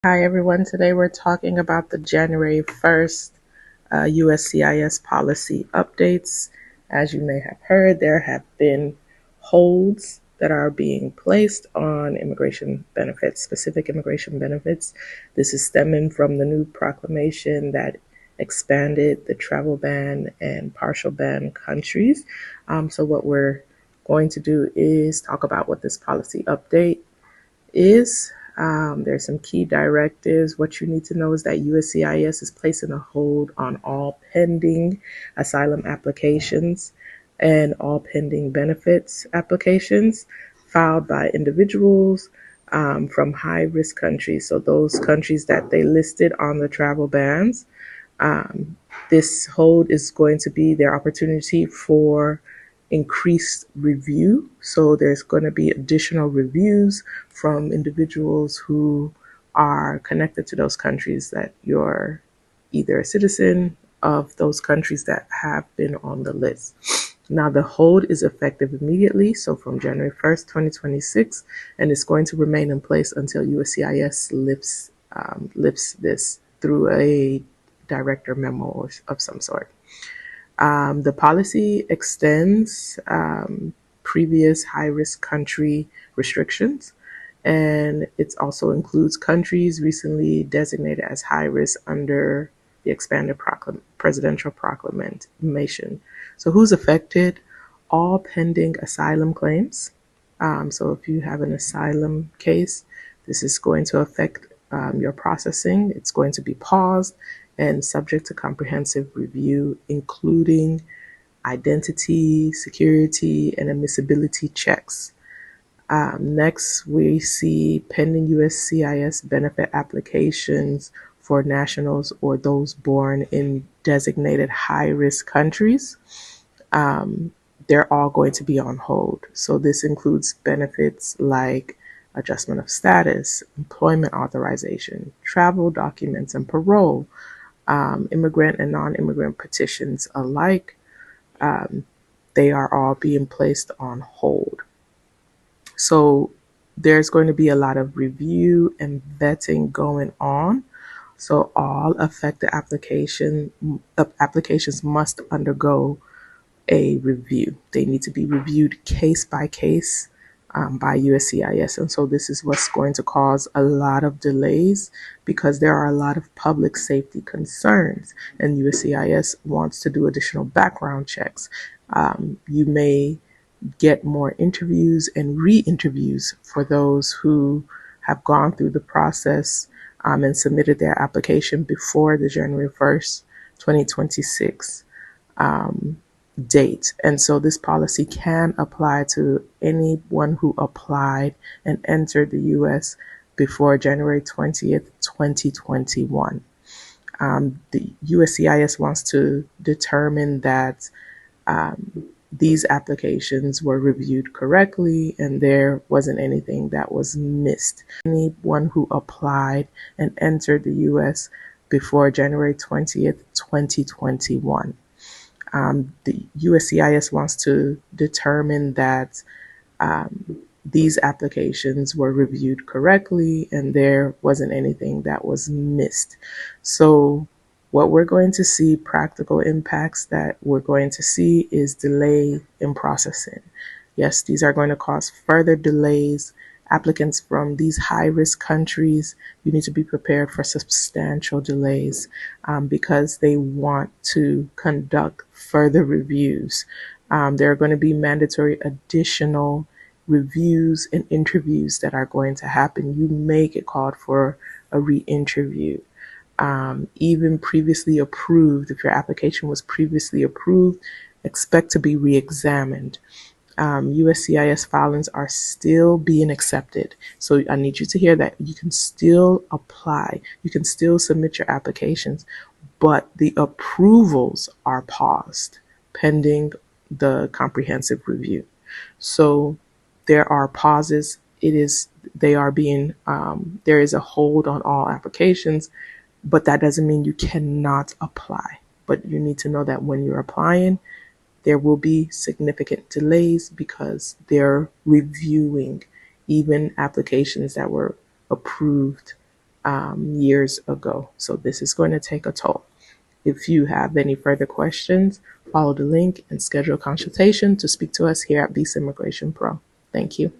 Hi everyone, today we're talking about the January 1st USCIS policy updates. As you may have heard, there have been holds that are being placed on immigration benefits, specific immigration benefits. This is stemming from the new proclamation that expanded the travel ban and partial ban countries. So what we're going to do is talk about what this policy update is. There's some key directives. What you need to know is that USCIS is placing a hold on all pending asylum applications and all pending benefits applications filed by individuals from high risk countries. So, those countries that they listed on the travel bans. Um, this hold is going to be their opportunity for increased review. So there's going to be additional reviews from individuals who are connected to those countries that you're either a citizen of those countries that have been on the list. Now, the hold is effective immediately, so from January 1st, 2026, and it's going to remain in place until USCIS lifts this through a director memo of some sort. The policy extends previous high-risk country restrictions, and it also includes countries recently designated as high risk under the expanded presidential proclamation. So who's affected? All pending asylum claims. So if you have an asylum case, this is going to affect your processing. It's going to be paused and subject to comprehensive review, including identity, security, and admissibility checks. Next, we see pending USCIS benefit applications for nationals or those born in designated high-risk countries. They're all going to be on hold. So this includes benefits like adjustment of status, employment authorization, travel documents, and parole, immigrant and non-immigrant petitions alike. They are all being placed on hold. So there's going to be a lot of review and vetting going on. So all affected applications must undergo a review. They need to be reviewed case by case by USCIS. And so this is what's going to cause a lot of delays because there are a lot of public safety concerns, and USCIS wants to do additional background checks. You may get more interviews and re-interviews for those who have gone through the process and submitted their application before the January 1st, 2026 date. And so this policy can apply to anyone who applied and entered the U.S. before January 20th, 2021. The USCIS wants to determine that these applications were reviewed correctly and there wasn't anything that was missed. Anyone who applied and entered the U.S. before January 20th, 2021. The USCIS wants to determine that these applications were reviewed correctly and there wasn't anything that was missed. So what we're going to see, practical impacts that we're going to see is delay in processing. Yes, these are going to cause further delays. Applicants from these high-risk countries, you need to be prepared for substantial delays because they want to conduct further reviews. There are going to be mandatory additional reviews and interviews that are going to happen. You may get called for a re-interview. Even previously approved, if your application was previously approved, expect to be re-examined. USCIS filings are still being accepted. So I need you to hear that you can still apply, you can still submit your applications, but the approvals are paused pending the comprehensive review. So there are pauses. There is a hold on all applications, but that doesn't mean you cannot apply. But you need to know that when you're applying, there will be significant delays because they're reviewing even applications that were approved years ago. So this is going to take a toll. If you have any further questions, follow the link and schedule a consultation to speak to us here at Visa Immigration Pro. Thank you.